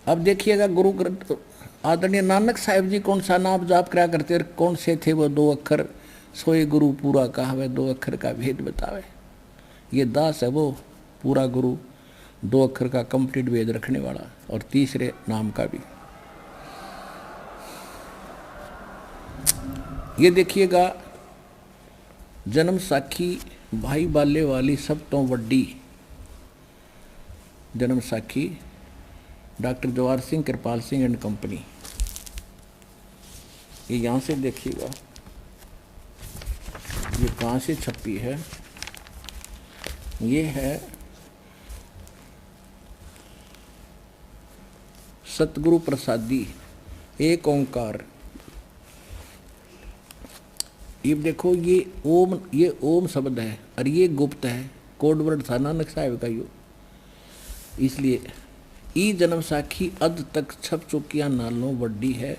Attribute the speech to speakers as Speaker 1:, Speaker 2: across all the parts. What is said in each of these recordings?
Speaker 1: अब देखिएगा गुरु ग्रंथ आदरणीय नानक साहिब जी कौन सा नाम जाप करा करते, कौन से थे वो 2 अक्षर, सोए गुरु पूरा कहावे 2 अक्षर का भेद बतावे। ये दास है वो पूरा गुरु, 2 अक्षर का कंप्लीट वेद रखने वाला और तीसरे नाम का भी। ये देखिएगा जन्म साखी भाई बाले वाली सब तो वड्डी जन्म साखी doctor Jawahar Singh Kirpal Singh and company. ये यहाँ से देखिएगा ये कहाँ से छपी है, ये है सतगुरु प्रसादी एक ओंकार। ये देखो ये ओम शब्द है और ये गुप्त है, कोड वर्ड था नानक साहिब का यो, इसलिए ई जन्म साखी अद तक छप चुकिया नालों वड्डी है,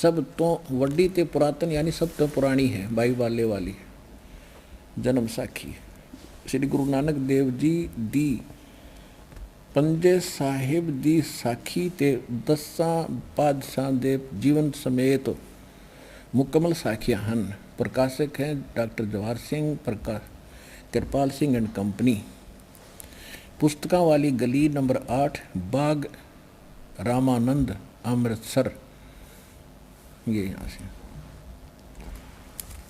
Speaker 1: सब तो वड्डी ते पुरातन यानी सब तो पुरानी है। भाई बाले वाली जन्म साखी श्री गुरु नानक देव जी दी पंजे साहिब दी साखी ते 10 पातशाह दे जीवन समेत मुकम्मल साखियां हन। प्रकाशक हैं doctor Jawahar Singh Kirpal Singh and company. पुस्तकां वाली गली नंबर 8 बाग रामानंद अमृतसर। ये यहाँ से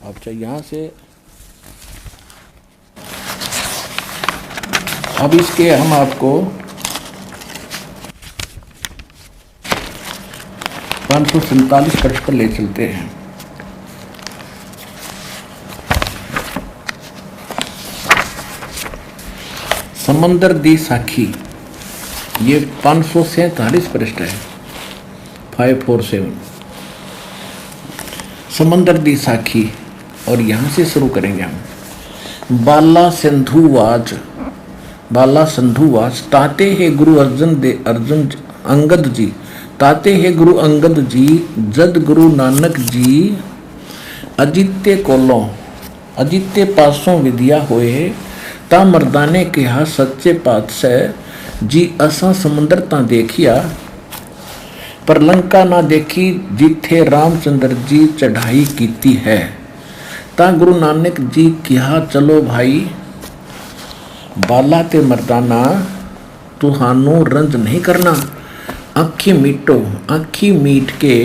Speaker 1: अब चाहिए यहाँ से। अब इसके हम आपको 547 पृष्ठ पर ले चलते हैं। समंदर दी साखी ये 547 पृष्ठ है 547 समंदर दी साखी। और यहाँ से शुरू करेंगे हम। बाला संधुवाज ताते है गुरु अर्जुन अंगद जी, ताते है गुरु अंगद जी जद गुरु नानक जी अजित्य कोलों अजित्य पासों विद्या होए ता मर्दाने कहा सच्चे पातशाह जी असा समुंदर ता देखिया पर लंका ना देखी जिथे रामचंद्र जी चढ़ाई कीती है। ता गुरु नानक जी कहा चलो भाई बाला ते मर्दाना तुहानू रंज नहीं करना, आखी मीटो आखी मीट के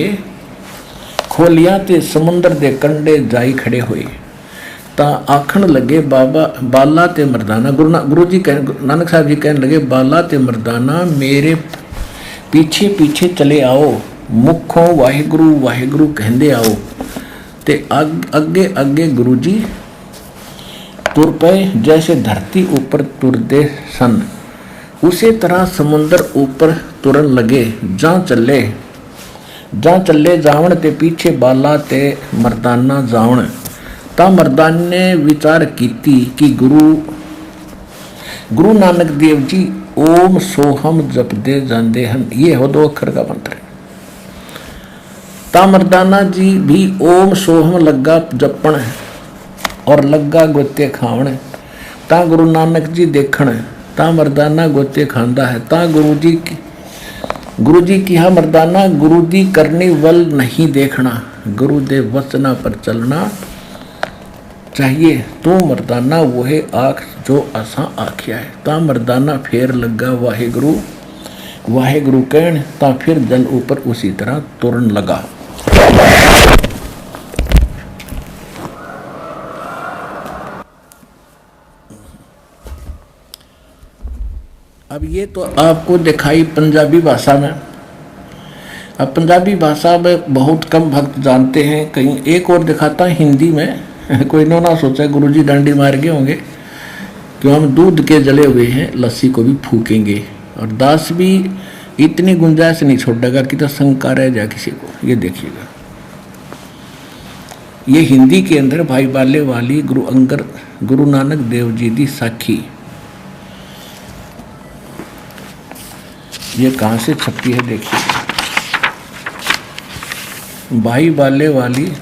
Speaker 1: खोलिया ते समुंदर दे कंडे जाई खड़े हुए। ता आखण लगे बाला ते मर्दाना गुरु जी नानक साहब जी कहने लगे बाला ते मर्दाना मेरे पीछे पीछे चले आओ, मुखों वाहिगुरु वाहिगुरु कहंदे आओ। ते अगे अगे गुरु जी तुर पे जैसे धरती ऊपर तुरदे सन, उसी तरह समुंदर ऊपर तुरन लगे। जा चले जावण ते पीछे बाला ते मर्दाना जावण। ता मर्दान ने विचार कीती कि गुरु नानक देव जी ओम सोहम जपदे जांदे हन। ये हो 2 अक्षर का मंत्र। ता मर्दाना जी भी ओम सोहम लगा जपण और लगा गोते खावण। ता गुरु नानक जी देखण ता मर्दाना गोते खांदा है। ता गुरु जी की मर्दाना गुरु दी करनी वल नहीं देखना, गुरु दे वचना पर चलना चाहिए। तो मर्दाना वह आख जो असा आख्या है। ता मर्दाना फेर लगा वाहिगुरु वाहिगुरु कहन। ता फिर जल ऊपर उसी तरह तुरन लगा। अब ये तो आपको दिखाई पंजाबी भाषा में। अब पंजाबी भाषा में बहुत कम भक्त जानते हैं। कहीं एक और दिखाता है हिंदी में। कोई ना सोचा गुरुजी डंडी मार गए होंगे, क्यों हम दूध के जले हुए हैं लस्सी को भी फूकेंगे। और दास भी इतनी गुंजाइश नहीं छोड़ेगा कि तो शंका रह जाए किसी को। ये देखिएगा ये हिंदी के अंदर भाई बाले वाली गुरु नानक देव जी दी साखी। ये कहाँ से छपी है देखिए। भाई बाले वाली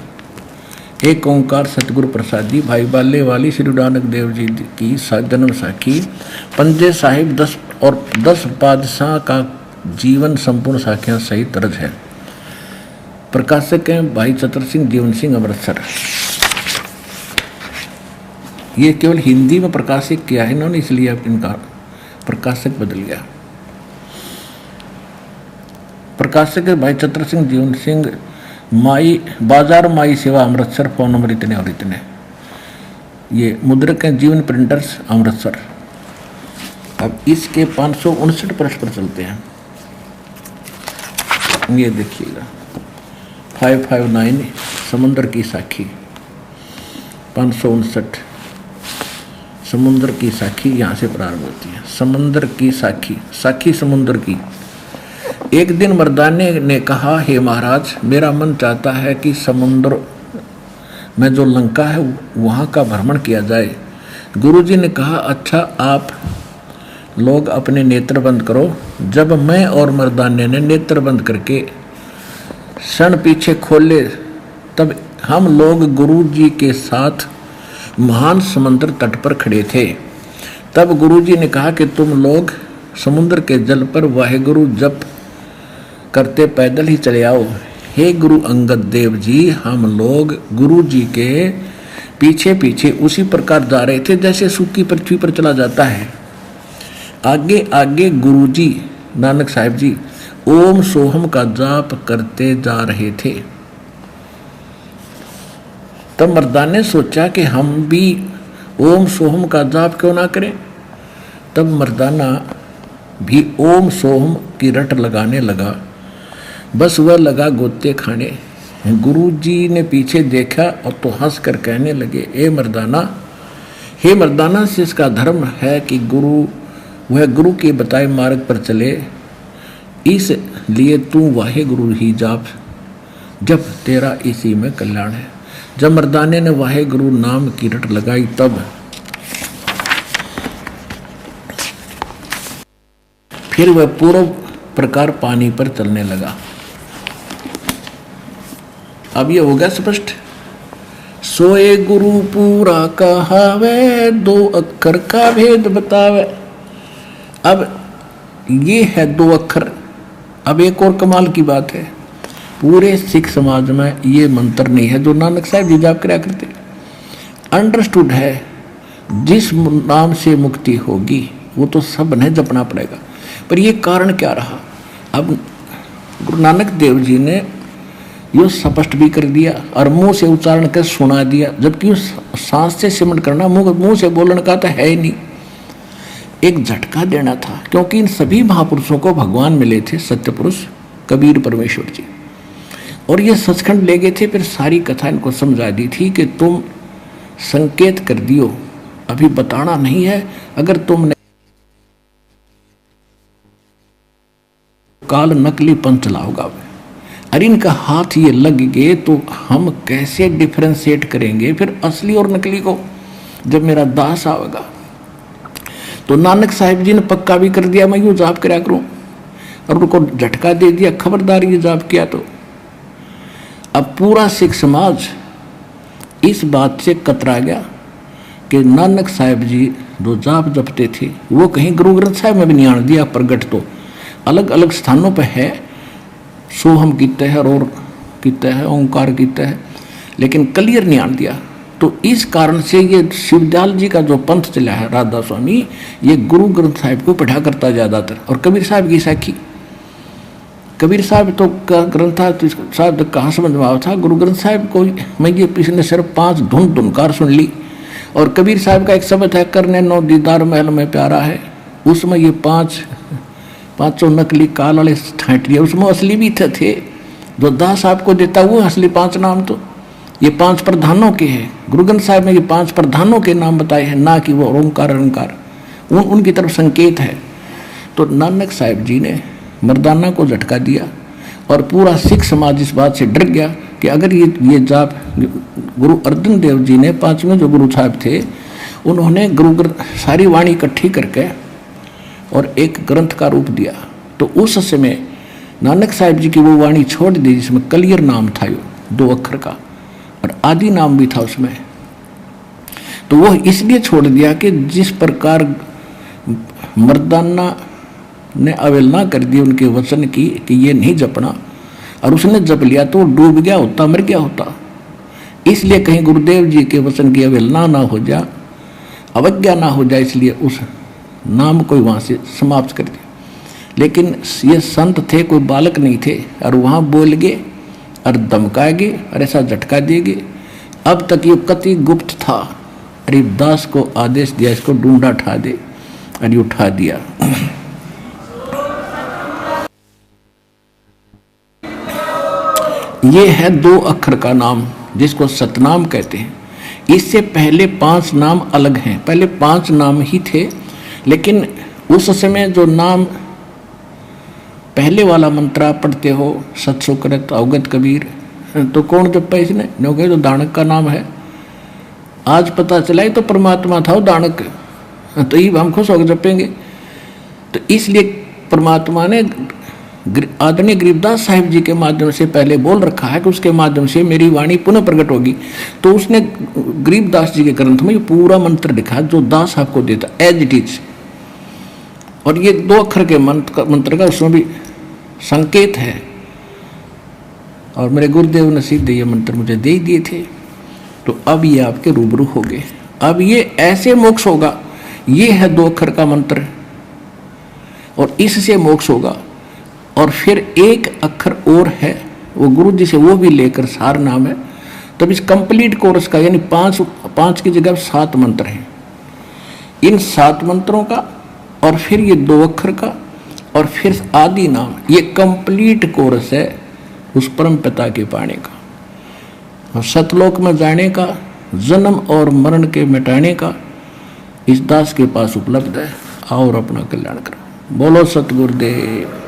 Speaker 1: एक ओंकार सतगुरु प्रसादी भाई बाले वाली श्री नानक देव जी की जन्म साखी। पंजे साहिब 10 और 10 पातशाह का जीवन संपूर्ण साखियां सही तरज है। प्रकाशक हैं भाई चतर सिंह जीवन सिंह अमृतसर। ये केवल हिंदी में प्रकाशित किया है इन्होंने, इसलिए अब इनका प्रकाशक बदल गया। प्रकाशक है भाई चतर सिंह जीवन सिंह, माई बाजार माई सेवा अमृतसर, फोन नंबर इतने और इतने। ये मुद्रक हैं जीवन प्रिंटर्स अमृतसर। अब इसके 559 पृष्ठ पर चलते हैं। ये देखिएगा 559 समुद्र की साखी, 559 समुद्र की साखी यहाँ से प्रारंभ होती है। समुद्र की साखी, साखी समुद्र की। एक दिन मर्दाने ने कहा, हे महाराज, मेरा मन चाहता है कि समुद्र में जो लंका है वहाँ का भ्रमण किया जाए। गुरुजी ने कहा, अच्छा आप लोग अपने नेत्र बंद करो। जब मैं और मर्दाने ने नेत्र बंद करके क्षण पीछे खोले, तब हम लोग गुरुजी के साथ महान समुद्र तट पर खड़े थे। तब गुरुजी ने कहा कि तुम लोग समुद्र के जल पर वाहेगुरु जप करते पैदल ही चले आओ। हे गुरु अंगद देव जी, हम लोग गुरुजी के पीछे पीछे उसी प्रकार जा रहे थे जैसे सूखी पृथ्वी पर चला जाता है। आगे आगे गुरुजी नानक साहिब जी ओम सोहम का जाप करते जा रहे थे। तब मर्दान ने सोचा कि हम भी ओम सोहम का जाप क्यों ना करें। तब मर्दाना भी ओम सोहम की रट लगाने लगा। बस वह लगा गोते खाने। गुरुजी ने पीछे देखा और तो हंस कर कहने लगे, हे मर्दाना, से इसका धर्म है कि वह गुरु के बताए मार्ग पर चले, इसलिए तू वाहे गुरु ही जाप, जब तेरा इसी में कल्याण है। जब मर्दाने ने वाहे गुरु नाम की रट लगाई, तब फिर वह पूर्व प्रकार पानी पर चलने लगा। अब ये हो गया स्पष्ट। सोए गुरु पूरा कहावे, दो अक्षर का भेद बतावे। अब ये है 2 अक्षर। अब एक और कमाल की बात है, पूरे सिख समाज में ये मंत्र नहीं है जो नानक साहिब जी जाप कराया करते। अंडरस्टूड है, जिस नाम से मुक्ति होगी वो तो सब ने जपना पड़ेगा। पर ये कारण क्या रहा? अब गुरु नानक देव जी ने यो स्पष्ट भी कर दिया और मुंह से उच्चारण कर सुना दिया, जबकि उस सांस से सिमरण करना, मुंह से बोलने का तो है ही नहीं। एक झटका देना था, क्योंकि इन सभी महापुरुषों को भगवान मिले थे, सत्य पुरुष कबीर परमेश्वर जी, और ये सचखंड ले गए थे। फिर सारी कथा इनको समझा दी थी कि तुम संकेत कर दियो, अभी बताना नहीं है। अगर तुमने काल नकली पंथ चलाओगा, अरे इनका हाथ ये लग गए तो हम कैसे डिफ्रेंशिएट करेंगे फिर असली और नकली को, जब मेरा दास आवेगा। तो नानक साहिब जी ने पक्का भी कर दिया, मैं यूँ जाप करा करूँ, और उनको झटका दे दिया, खबरदार ये जाप किया तो। अब पूरा सिख समाज इस बात से कतरा गया कि नानक साहिब जी जो जाप जपते थे वो कहीं गुरु ग्रंथ साहिब में भी नहीं आने दिया। प्रगट तो अलग अलग स्थानों पर है, सोहम कीता है और कीता है, ओंकार कीता है, लेकिन क्लियर नहीं आने दिया। तो इस कारण से ये शिवदयाल जी का जो पंथ चला है राधा स्वामी, ये गुरु ग्रंथ साहिब को पढ़ा करता ज़्यादातर, और कबीर साहब की साखी। कबीर साहब तो ग्रंथ साहब तो कहाँ समझ में आया था, गुरु ग्रंथ साहिब को मैं ये पिछले सिर्फ 5 धुनकार सुन ली। और कबीर साहब का एक शब्द है, करने नो दीदार महल में प्यारा है, उसमें ये 5 नकली काल वाले ठाट लिए, उसमें असली भी थे। जो दास आपको देता वो असली 5 नाम, तो ये 5 प्रधानों के हैं। गुरु ग्रंथ साहिब में ये 5 प्रधानों के नाम बताए हैं, ना कि वो ओंकार अलंकार, उनकी तरफ संकेत है। तो नानक साहिब जी ने मर्दाना को झटका दिया और पूरा सिख समाज इस बात से डर गया कि अगर ये जाप गुरु अर्जन देव जी ने 5वें जो गुरु साहब थे, उन्होंने गुरु सारी वाणी इकट्ठी करके और एक ग्रंथ का रूप दिया, तो उस समय नानक साहिब जी की वो वाणी छोड़ दी जिसमें कलियर नाम था, 2 अक्षर का, और आदि नाम भी था उसमें। तो वो इसलिए छोड़ दिया कि जिस प्रकार मर्दाना ने अवहेलना कर दी उनके वचन की कि ये नहीं जपना, और उसने जप लिया तो डूब गया होता, मर गया होता। इसलिए कहीं गुरुदेव जी के वचन की अवहेलना ना हो जाए, अवज्ञा ना हो जाए, इसलिए उस नाम को वहाँ से समाप्त कर दिया। लेकिन ये संत थे, कोई बालक नहीं थे, और वहाँ बोल गए और धमकाएंगे और ऐसा झटका देंगे। अब तक ये कति गुप्त था। गरीबदास को आदेश दिया इसको ढूंढा उठा दे, और ये उठा दिया। ये है 2 अक्षर का नाम जिसको सतनाम कहते हैं। इससे पहले 5 नाम अलग हैं। पहले 5 नाम ही थे, लेकिन उस समय जो नाम पहले वाला मंत्र आप पढ़ते हो, सत्सुकृत अवगत कबीर, तो कौन जपा इसने? जो कहे तो दानक का नाम है। आज पता चला ही तो परमात्मा था वो दानक, तो ये हम खुश होकर जपेंगे। तो इसलिए परमात्मा ने आदरणीय गरीबदास साहिब जी के माध्यम से पहले बोल रखा है कि उसके माध्यम से मेरी वाणी पुनः प्रकट होगी। तो उसने गरीबदास जी के ग्रंथ में ये पूरा मंत्र लिखा जो दास आपको देता एज इट इज। और ये 2 अक्षर के मंत्र का उसमें भी संकेत है। और मेरे गुरुदेव ने सीधे ये मंत्र मुझे दे दिए थे, तो अब ये आपके रूबरू हो गए। अब ये ऐसे मोक्ष होगा। ये है 2 अक्षर का मंत्र, और इससे मोक्ष होगा। और फिर 1 अक्षर और है, वो गुरु जी से वो भी लेकर सार नाम है। तब इस कंप्लीट कोर्स का यानी 5 की जगह 7 मंत्र हैं। इन 7 मंत्रों का, और फिर ये 2 अक्षर का, और फिर आदि नाम, ये कंप्लीट कोर्स है उस परम पिता के पाने का, और सतलोक में जाने का, जन्म और मरण के मिटाने का इस दास के पास उपलब्ध है। और अपना कल्याण करो। बोलो सतगुरुदेव।